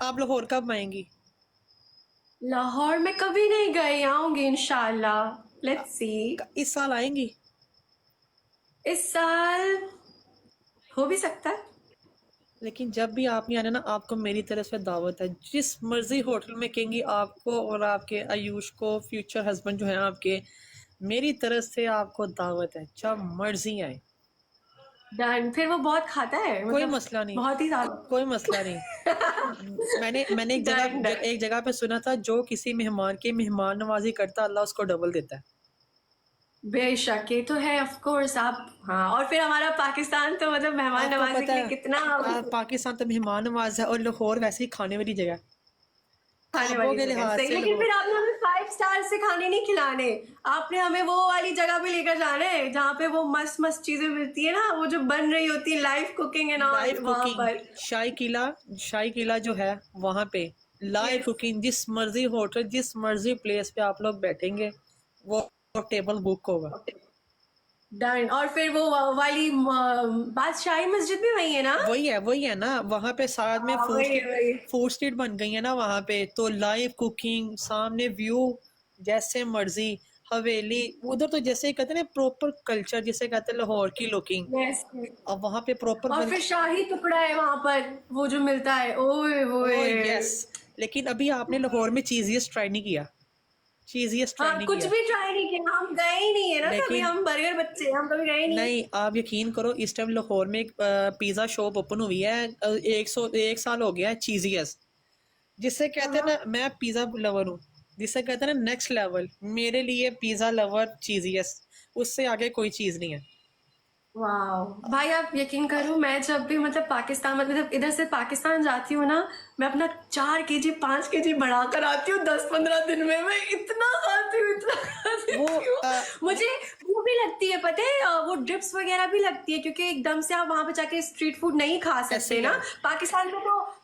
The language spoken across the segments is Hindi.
आप लाहौर कब आएंगी? लाहौर में कभी नहीं गई, आऊंगी इंशाल्लाह, लेट्स सी। इस साल आएंगी? इस साल हो भी सकता है। लेकिन जब भी आपने आना ना, आपको मेरी तरफ से दावत है। जिस मर्जी होटल में कहेंगी आपको और आपके आयुष को, फ्यूचर हस्बैंड जो है आपके, मेरी तरफ से आपको दावत है, जब मर्जी आए। डन। फिर वो बहुत खाता है, कोई मतलब मसला नहीं, बहुत ही ज्यादा। कोई मसला नहीं। मैंने डन डन। एक जगह पे सुना था, जो किसी मेहमान की मेहमान नवाजी करता, अल्लाह उसको डबल देता है। बेशक, ये तो है ऑफ कोर्स आप। हाँ, और फिर हमारा पाकिस्तान तो मतलब मेहमान आपको नवाजी पता के लिए है, कितना पाकिस्तान तो मेहमान नवाज है, और लाहौर वैसे ही खाने वाली जगह है। खाने ख्वाबों वाली के जगह लिहाज सही। से लेकिन लाहौर। फिर आपने हमें 5 स्टार से खाने नहीं खिलाने। आपने हमें वो वाली जगह पे लेकर जाना है जहाँ पे वो मस्त मस्त चीजें मिलती है ना, वो जो बन रही होती है, live cooking and all, live वहां कुकिंग, पर। शाही किला जो है वहां पे लाइव यस। कुकिंग। जिस मर्जी होटल, जिस मर्जी प्लेस पे आप लोग बैठेंगे, वो टेबल बुक होगा। डन। और फिर वो वाली बादशाही मस्जिद भी वही है ना? वही है ना, वहां पे साथ में हाँ, वही वही। फूड स्ट्रीट बन गई है ना वहां पे, तो लाइव कुकिंग, सामने व्यू, जैसे मर्जी। हवेली उधर तो जैसे कहते हैं ना, प्रॉपर कल्चर जिसे कहते हैं लाहौर की लुकिंग। यस। अब वहां पे प्रॉपर और फिर शाही टुकड़ा है वहां पर, वो जो मिलता है, ओए ओ होए। यस। लेकिन अभी आपने लाहौर में चीजियस्ट ट्राई नहीं किया, चीजियस्ट ट्राई हाँ, नहीं कुछ किया। भी ट्राई नहीं किया, हम गए ही नहीं है ना कभी, लेकिन हम बर्गर बच्चे हैं, हम कभी गए ही नहीं। नहीं, आप यकीन करो, इस टाइम लाहौर में एक पिज्ज़ा शॉप ओपन हुई है। 1 साल हो गया है, चीजियस, जिससे कहते हैं हाँ। ना, मैं पिज़्ज़ा लवर हूँ। जिससे कहते हैं ना नेक्स्ट लेवल, मेरे लिए पिज़्ज़ा लवर चीजियस, उससे आगे कोई चीज़ नहीं है। वाह भाई, आप यकीन करो, मैं जब भी मतलब पाकिस्तान, मतलब इधर से पाकिस्तान जाती हूँ ना, मैं अपना 4 केजी 5 केजी बढ़ा कर आती हूँ 10-15 दिन में। मैं इतना खाती हूँ, इतना खा वो लेती हूँ। मुझे वो भी लगती है पता है, वो ड्रिप्स वगैरह भी लगती है, क्योंकि एकदम से आप वहां पे जाके स्ट्रीट फूड नहीं खा ऐसे सकते ही ना। है।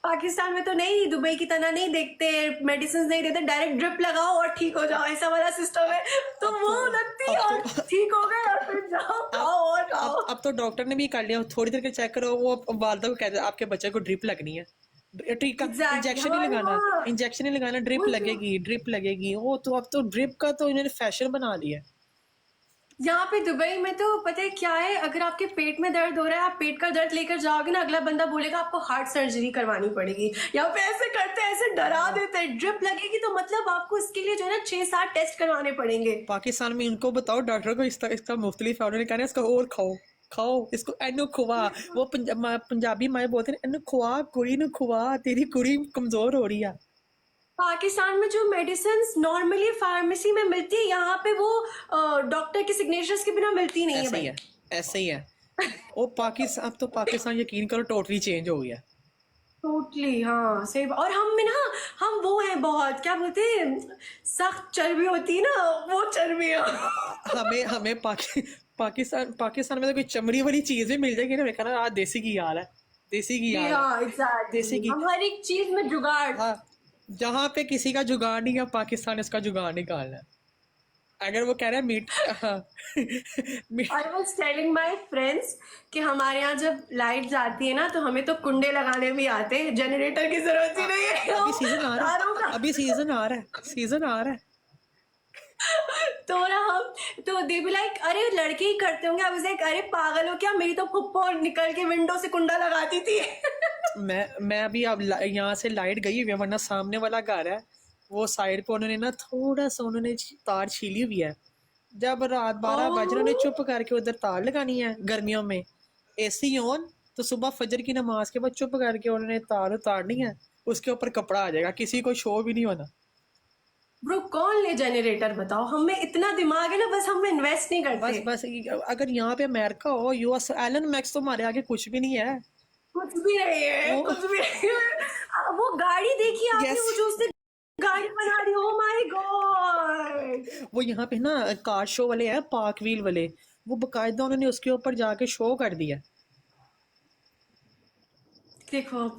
पाकिस्तान में तो नहीं, दुबई की तरह नहीं देखते, मेडिसिन नहीं देते, डायरेक्ट ड्रिप लगाओ और ठीक हो जाओ, ऐसा वाला सिस्टम है। तो अब वो तो लगती है अब और तो ठीक हो गए, और फिर जाओ अब खाओ और खाओ। अब तो डॉक्टर ने भी कर लिया, थोड़ी देर के चेक करो, वो वालदा को कहते हैं आपके बच्चे को ड्रिप लगनी है। टीका, एग्जैक्टली, इंजेक्शन नहीं हमारे लगाना, वहाँ इंजेक्शन नहीं लगाना, ड्रिप वो जो लगेगी, ड्रिप लगेगी। वो तो अब तो ड्रिप का तो इन्होंने फैशन बना लिया। यहाँ पे दुबई में तो पता है क्या है, अगर आपके पेट में दर्द हो रहा है, आप पेट का दर्द लेकर जाओगे ना, अगला बंदा बोलेगा आपको हार्ट सर्जरी करवानी पड़ेगी। यहाँ पे ऐसे करते हैं, ऐसे डरा देते हैं, ड्रिप लगेगी तो मतलब आपको इसके लिए जो है ना 6-7 टेस्ट करवाने पड़ेंगे। पाकिस्तान में इनको बताओ डॉक्टर को, इसका मुख्तलिफ है, उन्होंने कहना है इसको और खाओ, खाओ इसको, एनु खुआ। वो पंजाबी माए बोलते हैं, एनु खुआ, कुड़ी नु खुआ, तेरी कुड़ी कमजोर हो रही है। पाकिस्तान में जो मेडिसिन नॉर्मली फार्मेसी में मिलती है, यहाँ पे वो डॉक्टर के सिग्नेचर्स के बिना मिलती नहीं है ऐसे ही भाई। है, ऐसे ही है। वो पाकिस्तान, अब तो पाकिस्तान यकीन करो टोटली चेंज हो गया। टोटली, हाँ सही और हम में ना, हम वो हैं बहुत, क्या बोलते हैं, सख्त चर्बी होती है ना, वो चर्बी है। हमें हमें पाकिस्तान में तो कोई चमड़ी वाली चीज भी मिल जाएगी ना, मैं कहना आज देसी घी आ रहा है, देसी घी आ रहा हाँ है, देसी एग्जैक्टली, घी। हम हर एक चीज में जुगाड़। हाँ, जहाँ पे किसी का जुगाड़ नहीं है, पाकिस्तान इसका जुगाड़ निकालना है। अगर वो कह रहा है मीट, हाँ I was telling my friends कि हमारे यहाँ जब लाइट जाती है ना, तो हमें तो कुंडे लगाने भी आते हैं, जनरेटर की जरूरत ही नहीं है, अभी हम सीजन आ रहा तारों है, का। अभी सीजन आ रहा है, सीजन आ रहा है। तो ना हम, तो दे भी लाइक, अरे लड़के ही करते होंगे। आई वाज लाइक, अरे पागल हो क्या, मेरी तो फुप्पो निकल के विंडो से कुंडा लगाती थी। मैं अभी अब यहाँ से लाइट गई हुई है, वरना सामने वाला घर है, वो साइड पे उन्होंने ना थोड़ा सा उन्होंने तार छीली हुई है। जब रात 12 बजे उन्होंने ओह, चुप करके उधर तार लगानी है गर्मियों में, एसी ऑन, तो सुबह फजर की नमाज के बाद चुप करके उन्होंने तार उतारनी है, उसके ऊपर कपड़ा आ जाएगा, किसी को शो भी नहीं होना। ब्रो कौन ले जनरेटर, बताओ, हमें इतना दिमाग है ना, बस हम इन्वेस्ट नहीं बस करते। बस अगर यहाँ पे अमेरिका हो, यूएस, एलन मैक्स तो हमारे आगे कुछ भी नहीं है। कुछ भी नहीं है, वो कुछ भी नहीं है। वो गाड़ी देखी आपने, यस, वो जो उसने गाड़ी बना दी, ओ माय गॉड। वो यहाँ पे ना कार शो वाले हैं, पार्क व्हील वाले, वो बकायदा उन्होंने उसके ऊपर जाके शो कर दिया। देखो,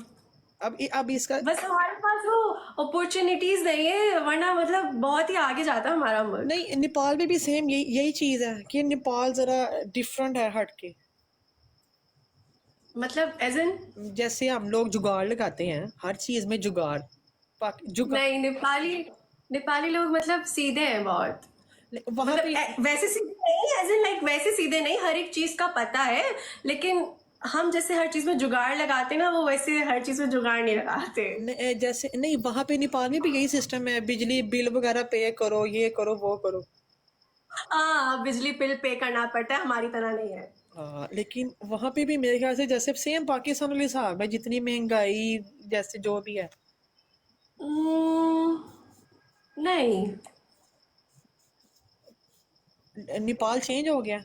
अब इसका, बस हमारे पास वो अपॉर्चुनिटीज नहीं है, वरना मतलब बहुत ही आगे जाता हमारा मुल्क। नहीं, नेपाल में भी सेम यही चीज है कि नेपाल जरा डिफरेंट है, हट के। मतलब एज इन? जैसे हम लोग जुगाड़ लगाते हैं हर चीज में, जुगाड़ जुगाड़ नहीं, नेपाली नेपाली लोग मतलब सीधे हैं बहुत। वहां मतलब पे। वैसे सीधे नहीं, एज इन लाइक वैसे सीधे नहीं, हर एक चीज का पता है, लेकिन हम जैसे हर चीज में जुगाड़ लगाते ना, वो वैसे हर चीज में जुगाड़ नहीं लगाते। जैसे नहीं, वहां पे नेपाल में भी यही सिस्टम है, बिजली बिल वगैरह पे करो, ये करो वो करो। हाँ, बिजली बिल पे करना पड़ता है, हमारी तरह नहीं है। हाँ, लेकिन वहां पे भी मेरे ख्याल से जैसे सेम पाकिस्तान वाले हिसाब है, जितनी महंगाई जैसे जो भी है। हम्म, नहीं। नेपाल चेंज हो गया।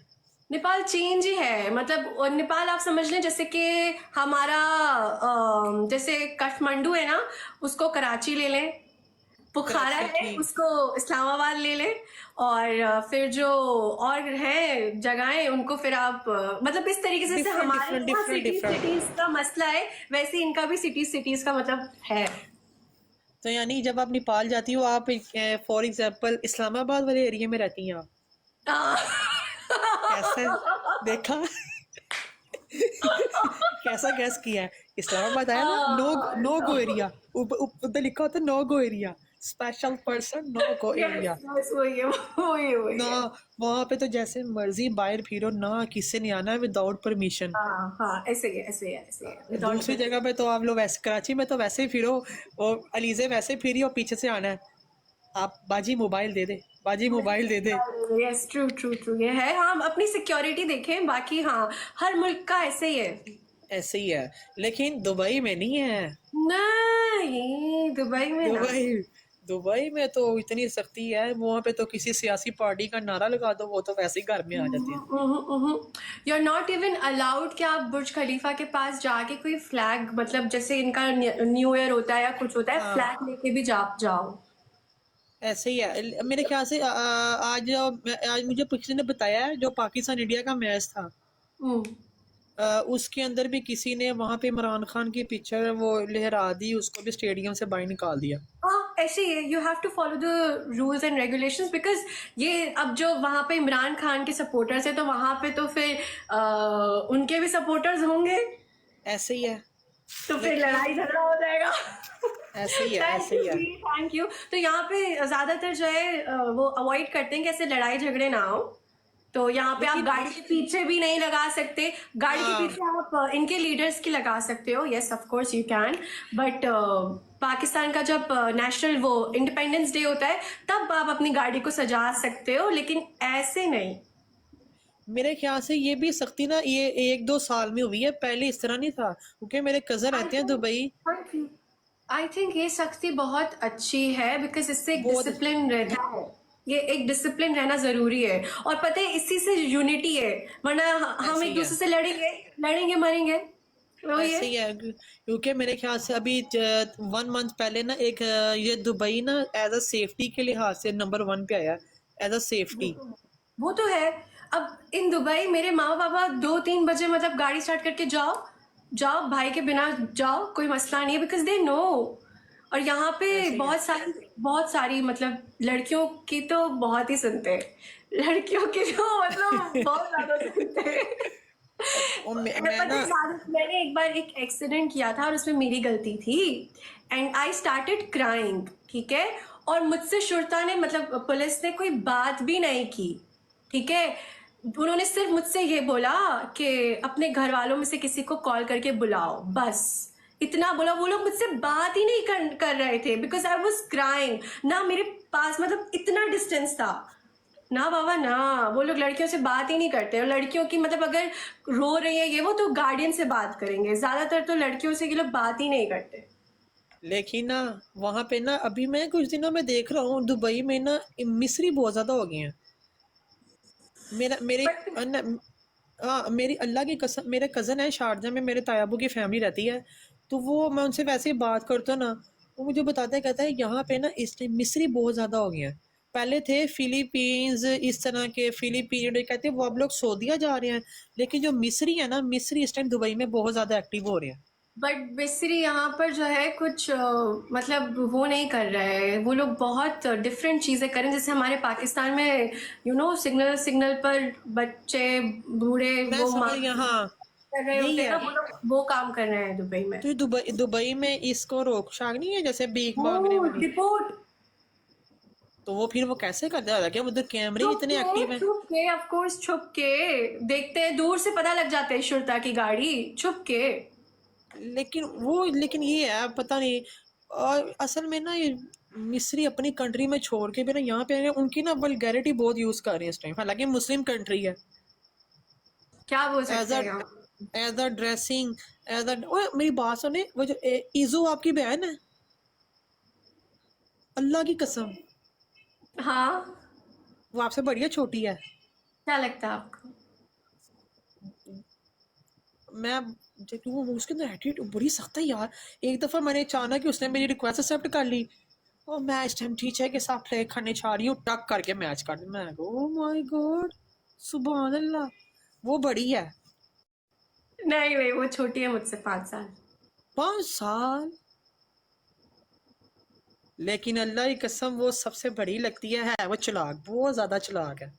नेपाल चेंज ही है, मतलब और नेपाल आप समझ लें जैसे कि हमारा जैसे काठमांडू है ना, उसको कराची ले लें। बुखारा कराची है, ठीक। उसको इस्लामाबाद ले लें। और फिर जो और है जगहें, उनको फिर आप मतलब इस तरीके से, जैसे डिफरेंट हमारे डिफरेंट यहाँ डिफरेंट सिटीज डिफरेंट। सिटीज का मसला है, वैसे इनका भी सिटीज सिटीज का मतलब है। तो यानी जब आप नेपाल जाती हो, आप फॉर एग्जांपल इस्लामाबाद वाले एरिया में रहती हैं आप? आ, कैसे देखा? कैसा गैस किया है? इस्लामाबाद आया ना, नो नो गो एरिया। उधर लिखा होता है no go area, special person no go yes area. Yes, वही है वही है वही ना, है। वहां पे तो जैसे मर्जी बाहर फिरो ना, किसी ने आना है विदाउट परमिशन। हाँ हाँ, ऐसे ही है ऐसे ही है ऐसे ही है, विदाउट। दूसरी जगह पे तो आप लोग वैसे, कराची में तो वैसे ही फिरो, और अलीजे वैसे फिरी और पीछे से आना है, आप बाजी मोबाइल दे दे, बाजी मोबाइल दे दे। यस, ट्रू ट्रू ट्रू, ये है। हाँ, अपनी सिक्योरिटी देखें, बाकी हाँ, हर मुल्क का ऐसे ही है। ऐसे ही है, लेकिन दुबई में नहीं है। नहीं, दुबई में ना। दुबई दुबई में तो इतनी सख्ती है, वहां पे तो किसी सियासी पार्टी का नारा लगा दो, वो तो वैसे ही घर में आ जाते हैं। You are not even allowed कि आप बुर्ज खलीफा के पास जाके कोई फ्लैग, मतलब जैसे इनका न्यू ईयर होता है या कुछ होता है, हाँ, फ्लैग लेके भी जा जाओ। ऐसे ही है मेरे ख्याल से। आज मुझे किसी ने बताया है, जो पाकिस्तान इंडिया का मैच था, हम्म। उसके अंदर भी किसी ने वहां पे इमरान खान की पिक्चर वो लहरा दी, उसको भी स्टेडियम से बाहर निकाल दिया। हाँ, ऐसे ही है, you have to follow the rules and regulations, because ये अब जो वहां पे इमरान खान के सपोर्टर्स है, तो वहां पे तो फिर उनके भी सपोर्टर्स होंगे, ऐसे ही है, तो फिर लेकिन लड़ाई झगड़ा हो जाएगा। ऐसे ही है, थैंक ऐसे यू ही है। जी, थैंक यू। तो यहाँ पे ज्यादातर जो है वो अवॉइड करते हैं कि ऐसे लड़ाई झगड़े ना हो। तो यहाँ पे आप लेकिन गाड़ी के पीछे भी नहीं लगा सकते। गाड़ी के हाँ, पीछे आप इनके लीडर्स की लगा सकते हो, yes of course you can. But Pakistan का जब नेशनल वो इंडिपेंडेंस डे होता है, तब आप अपनी गाड़ी को सजा सकते हो, लेकिन ऐसे नहीं। मेरे ख्याल से ये भी सख्ती ना, ये 1-2 साल में हुई है, पहले इस तरह नहीं था, क्योंकि मेरे कजन आई रहते हैं दुबई। थिंक आई थिंक ये सख्ती बहुत अच्छी है, बिकॉज इससे एक बहुत। डिसिप्लिन रहता है। ये एक डिसिप्लिन रहना जरूरी है। और पता है, इसी से यूनिटी है, वरना हम ऐसे एक ही है, दूसरे से लड़ेंगे लड़ेंगे मरेंगे। वही है। ऐसे ही है, क्योंकि मेरे ख्याल से अभी 1 मंथ पहले ना, एक ये दुबई ना एज अ सेफ्टी के लिहाज से नंबर 1 पे आया, एज अ सेफ्टी। वो तो है। अब इन दुबई मेरे माँ पापा 2-3 बजे मतलब गाड़ी स्टार्ट करके जाओ, जाओ भाई के बिना जाओ, कोई मसला नहीं है, बिकॉज दे नो। और यहाँ पे ऐसे ही है। बहुत सारी मतलब लड़कियों की तो बहुत ही सुनते हैं, लड़कियों की तो मतलब बहुत ज्यादा सुनते हैं। और मैं पता ना। है, मैंने एक बार एक एक्सीडेंट किया था, और उसमें मेरी गलती थी। एंड आई स्टार्टेड क्राइंग, ठीक है। और मुझसे शुरता ने, मतलब पुलिस ने कोई बात भी नहीं की, ठीक है। उन्होंने सिर्फ मुझसे ये बोला कि अपने घर वालों में से किसी को कॉल करके बुलाओ, बस इतना बोला। वो लोग मुझसे बात ही नहीं कर रहे थे, बिकॉज आई वॉज क्राइंग ना, मेरे पास मतलब इतना डिस्टेंस था ना बाबा ना। वो लोग लड़कियों से बात ही नहीं करते, और लड़कियों की मतलब अगर रो रही है ये वो, तो गार्डियन से बात करेंगे, ज्यादातर तो लड़कियों से ये लोग बात ही नहीं करते। लेकिन ना, वहां पे ना, अभी मैं कुछ दिनों में देख रहा हूँ दुबई में ना, मिस्री बहुत ज्यादा हो गए हैं। मेरा मेरी बट अन- हाँ, मेरी अल्लाह की कसम, मेरे कज़न है शारजा में, मेरे तायाबू की फैमिली रहती है, तो वो, मैं उनसे वैसे ही बात करता हूँ ना, वो मुझे बताता है, कहता है यहाँ पे ना इस टाइम मिस्री बहुत ज़्यादा हो गए हैं। पहले थे फिलीपींस, इस तरह के फिलीपीन कहते हैं, वो अब लोग सऊदीया जा रहे हैं, लेकिन जो मिस्री है ना, मिस्री इस टाइम दुबई में बहुत ज़्यादा एक्टिव हो रहे हैं। बट मिस्री यहाँ पर जो है कुछ मतलब वो नहीं कर रहे हैं, वो लोग बहुत डिफरेंट चीज़ें करें, जैसे हमारे पाकिस्तान में सिग्नल सिग्नल पर बच्चे बूढ़े मैं वो समझ गया, हाँ। कर रहे यही होते हैं ना, है। वो लोग वो काम कर रहे हैं दुबई में। तो दुबई दुबई में इसको रोक शाक नहीं है जैसे भीख मांगने वो वाली? डिपोर्ट। तो वो फिर वो कैसे करता है? क्या उधर कैमरे छुप इतने के, एक्टिव हैं? छुप के, ऑफ कोर्स छुप के देखते हैं, दूर से पता लग जाते हैं शुरता की गाड़ी, छुप के। लेकिन ये है पता नहीं। और असल में ना ये मिस्री अपनी कंट्री में छोड़ के भी ना यहाँ पे उनकी ना वल्गैरिटी बहुत यूज कर रहे हैं इस टाइम, हालांकि मुस्लिम कंट्री है। क्या बोल एज सकते अ हैं हम। As a dressing, as a ओए मेरी बात सुने, वो जो ईजू आपकी बहन है, अल्लाह की कसम, हाँ, वो आपसे बढ़िया छोटी है। क्या लगता है आपको? मैं जब वो उसके अंदर एटीट्यूड बड़ी सख्त है यार। एक दफा मैंने अचानक ही उसने मेरी रिक्वेस्ट एक्सेप्ट कर ली और मैं इस टाइम टीचर के साथ प्ले करने चाह रही हूँ, टक करके मैच कर दी। मैं ओ माय गॉड, सुभान अल्लाह, वो बड़ी है। नहीं नहीं, वो छोटी है मुझसे 5 साल। 5 साल? लेकिन अल्लाह की कसम वो सबसे बड़ी लगती है वो चालाक, बहुत ज्यादा चालाक है।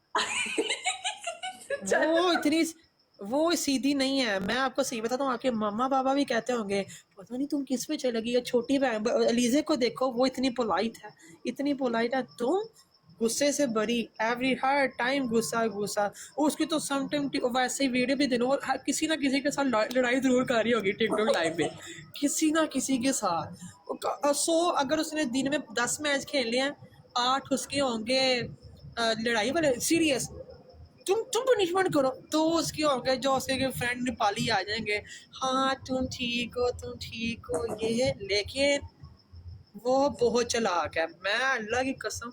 चलो। वो इतनी वो सीधी नहीं है, मैं आपको सही बताता हूँ, आपके मम्मा पापा भी कहते होंगे पता नहीं तुम किस में चलेगी। या छोटी बहन अलीजे को देखो, वो इतनी पोलाइट है, इतनी पोलाइट है। तुम गुस्से से बरी, एवरी हर टाइम गुस्सा गुस्सा। उसकी तो सम टाइम वैसे ही वीडियो भी दिनों किसी ना किसी के साथ लड़ाई जरूर कर रही होगी टिकटॉक लाइव पे, किसी ना किसी के साथ। सो अगर उसने दिन में 10 मैच खेल लिया, 8 उसके होंगे लड़ाई वाले, सीरियस। तुम पनिशमेंट करो तो उसके होंगे जो उसके फ्रेंड नेपाली आ जाएंगे, हाँ तुम ठीक हो, तुम ठीक हो, ये है। लेकिन वो बहुत चालाक है, मैं अल्लाह की कसम।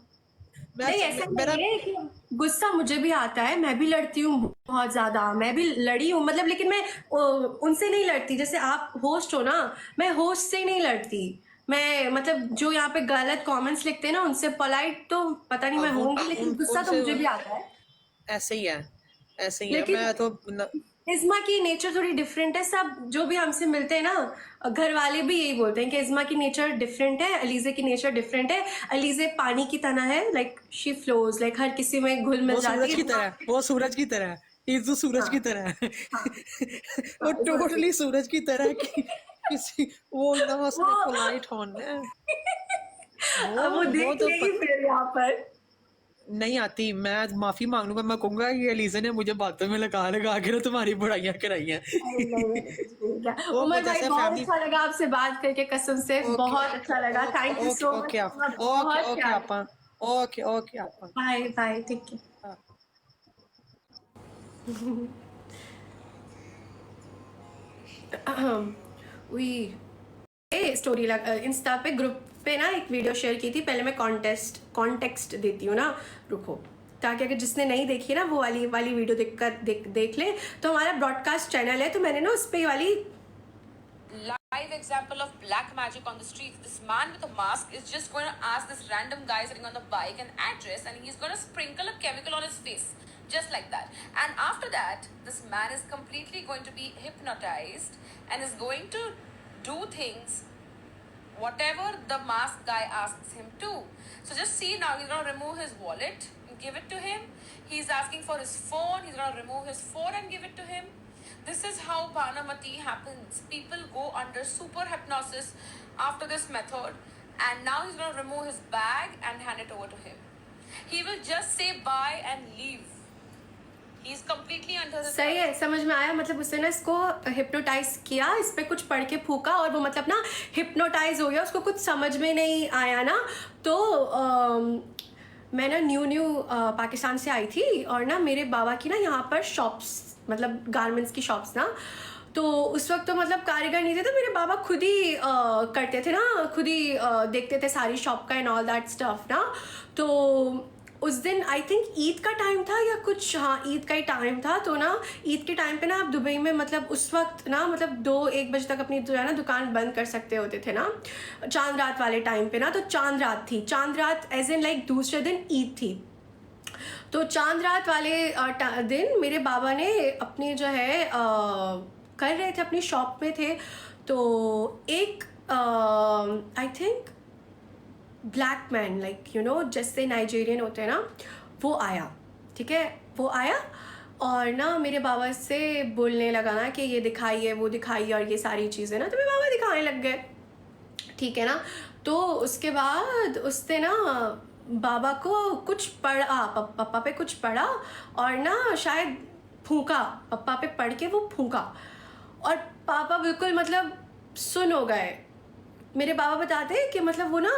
नहीं, ऐसा मेरा नहीं है कि गुस्सा मुझे भी आता है, मैं भी लड़ती हूँ बहुत ज्यादा, मैं भी लड़ी हूँ मतलब, लेकिन मैं उनसे नहीं लड़ती जैसे आप होस्ट हो ना, मैं होस्ट से नहीं लड़ती। मैं मतलब जो यहाँ पे गलत कमेंट्स लिखते हैं ना उनसे पोलाइट तो पता नहीं मैं अब होंगी, लेकिन गुस्सा तो उनसे मुझे भी आता है। ऐसे ही है, ऐसे ही है। लेकिन मैं तो इज़्मा की नेचर थोड़ी डिफरेंट है। सब जो भी हमसे मिलते हैं ना, घर वाले भी यही बोलते हैं कि इज़्मा की नेचर डिफरेंट है, अलीज़े की नेचर डिफरेंट है। अलीज़े पानी की तरह है, लाइक शी फ्लोज, लाइक हर किसी में घुल मिल वो जाती सूरज है। की तरह, वो सूरज की तरह है, इज्जू सूरज की हाँ, तरह है। हाँ, वो हाँ, इज़्मा टोटली सूरज की तरह की किसी, वो एकदम वो उसने पोलाइट होना है। वो अब वो वो देख तो लेगी फिर यहाँ पर। नहीं आती। मैं माफी मांग लूंगा, मैं कहूंगा कि एलिजा ने मुझे बातों में लगा लगा के ना तुम्हारी बुराइयां कराई हैं। नहीं नहीं नहीं, कुछ नहीं क्या। वो उमर भाई जैसे बहुत फैमिली। अच्छा लगा आपसे बात करके, कसम से ओके बहुत अच्छा लगा, okay thank you okay so okay much. आप, ओके बहुत ओके प्यार। आपा, ओके ओके आपा। बाय बाय, ठीक है। हाँ। हुई स्टोरी लग इंस्टा पे ग्रुप पे ना एक वीडियो शेयर की थी। पहले मैं कॉन्टेक्स्ट देती हूँ ना, रुको, ताकि अगर जिसने नहीं देखी ना वो वाली वीडियो देख ले। तो हमारा ब्रॉडकास्ट चैनल है, तो मैंने ना उस पे वाली live example of black magic on the streets. This man with a mask is just going to ask this random guy sitting on the bike an address, and he's going to sprinkle a chemical on his face, just like that. And after that, this man is completely going to be hypnotized and is going to do things whatever the mask guy asks him to. So just see now, he's going to remove his wallet and give it to him. He's asking for his phone. He's going to remove his phone and give it to him. This is how Banamati happens. People go under super hypnosis after this method, and now he's going to remove his bag and hand it over to him. He will just say bye and leave. He's completely under his सही है, समझ में आया। मतलब उसने ना इसको हिप्नोटाइज किया, इस पे कुछ पढ़ के फूका और वो मतलब ना हिप्नोटाइज हो गया, उसको कुछ समझ में नहीं आया ना। तो मैं ना न्यू पाकिस्तान से आई थी और ना मेरे बाबा की ना यहाँ पर शॉप्स, मतलब गारमेंट्स की शॉप्स ना, तो उस वक्त तो मतलब कारीगर नहीं थे, तो मेरे बाबा खुद ही करते थे ना, खुद ही देखते थे सारी शॉप का एंड ऑल दैट स्टफ ना। तो उस दिन आई थिंक ईद का टाइम था या कुछ, हाँ ईद का ही टाइम था। तो ना ईद के टाइम पे ना आप दुबई में मतलब उस वक्त ना मतलब 2-1 बजे तक अपनी जो है ना दुकान बंद कर सकते होते थे ना, चांद रात वाले टाइम पे ना। तो चांद रात थी, चांद रात एज इन लाइक दूसरे दिन ईद थी। तो चांद रात वाले दिन मेरे बाबा ने अपनी जो है कर रहे थे, अपनी शॉप में थे, तो एक I think black man, like you know जैसे नाइजीरियन होते हैं ना, वो आया, ठीक है, वो आया और ना मेरे बाबा से बोलने लगा ना कि ये दिखाइए वो दिखाइए और ये सारी चीज़ें ना, तो मेरे बाबा दिखाने लग गए, ठीक है ना। तो उसके बाद उसने ना बाबा को कुछ पढ़ा, पापा पे कुछ पढ़ा और ना शायद फूंका, पापा पे पढ़ के वो फूंका और पापा बिल्कुल मतलब सुन हो गए। मेरे बाबा बताते हैं कि मतलब वो ना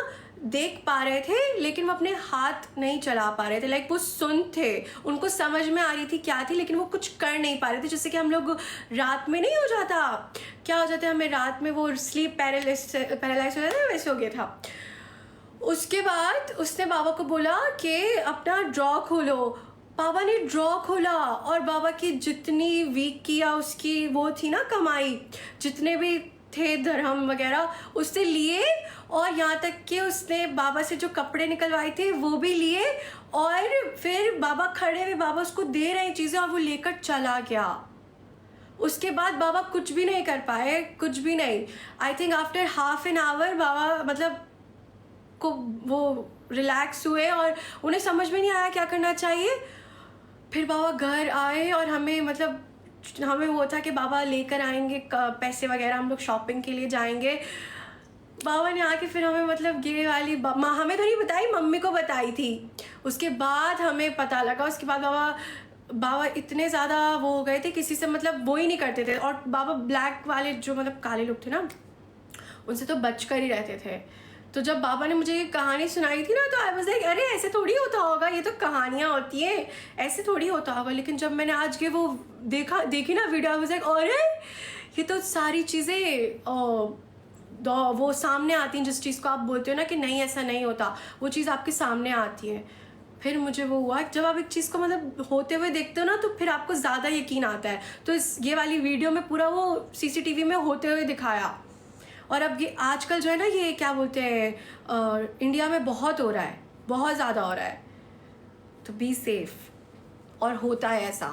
देख पा रहे थे लेकिन वो अपने हाथ नहीं चला पा रहे थे, लाइक वो सुन थे, उनको समझ में आ रही थी क्या थी लेकिन वो कुछ कर नहीं पा रहे थे। जैसे कि हम लोग रात में नहीं हो जाता, क्या हो जाता है हमें रात में, वो स्लीप पैरालाइज हो जाता है, वैसे हो गया था। उसके बाद उसने बाबा को बोला कि अपना ड्रॉ खोलो। बाबा ने ड्रॉ खोला और बाबा की जितनी वीक की या उसकी वो थी ना कमाई, जितने भी थे धर्म वगैरह उसने लिए, और यहाँ तक कि उसने बाबा से जो कपड़े निकलवाए थे वो भी लिए, और फिर बाबा खड़े हुए, बाबा उसको दे रहे चीज़ें और वो लेकर चला गया। उसके बाद बाबा कुछ भी नहीं कर पाए, कुछ भी नहीं। I think after half an hour बाबा मतलब को वो रिलैक्स हुए और उन्हें समझ में नहीं आया क्या करना चाहिए। फिर बाबा घर आए और हमें मतलब हमें वो था कि बाबा लेकर आएंगे पैसे वगैरह, हम लोग शॉपिंग के लिए जाएंगे। बाबा ने आके फिर हमें मतलब ये वाली हमें तो नहीं बताई, मम्मी को बताई थी। उसके बाद हमें पता लगा। उसके बाद बाबा इतने ज़्यादा वो हो गए थे, किसी से मतलब वो ही नहीं करते थे। और बाबा ब्लैक वाले जो मतलब काले लोग थे ना, उनसे तो बच कर ही रहते थे। तो जब बाबा ने मुझे ये कहानी सुनाई थी ना, तो आई वाज लाइक अरे ऐसे थोड़ी होता होगा, ये तो कहानियाँ होती हैं, ऐसे थोड़ी होता होगा। लेकिन जब मैंने आज के वो देखी ना वीडियो, आई वाज लाइक अरे ये तो सारी चीज़ें वो सामने आती हैं। जिस चीज़ को आप बोलते हो ना कि नहीं ऐसा नहीं होता, वो चीज़ आपके सामने आती है। फिर मुझे वो हुआ, जब आप एक चीज़ को मतलब होते हुए देखते हो ना, तो फिर आपको ज़्यादा यकीन आता है। तो ये वाली वीडियो में पूरा वो CCTV में होते हुए दिखाया। और अब ये आजकल जो है ना, ये क्या बोलते हैं, इंडिया में बहुत हो रहा है, बहुत ज़्यादा हो रहा है। तो बी सेफ, और होता है ऐसा।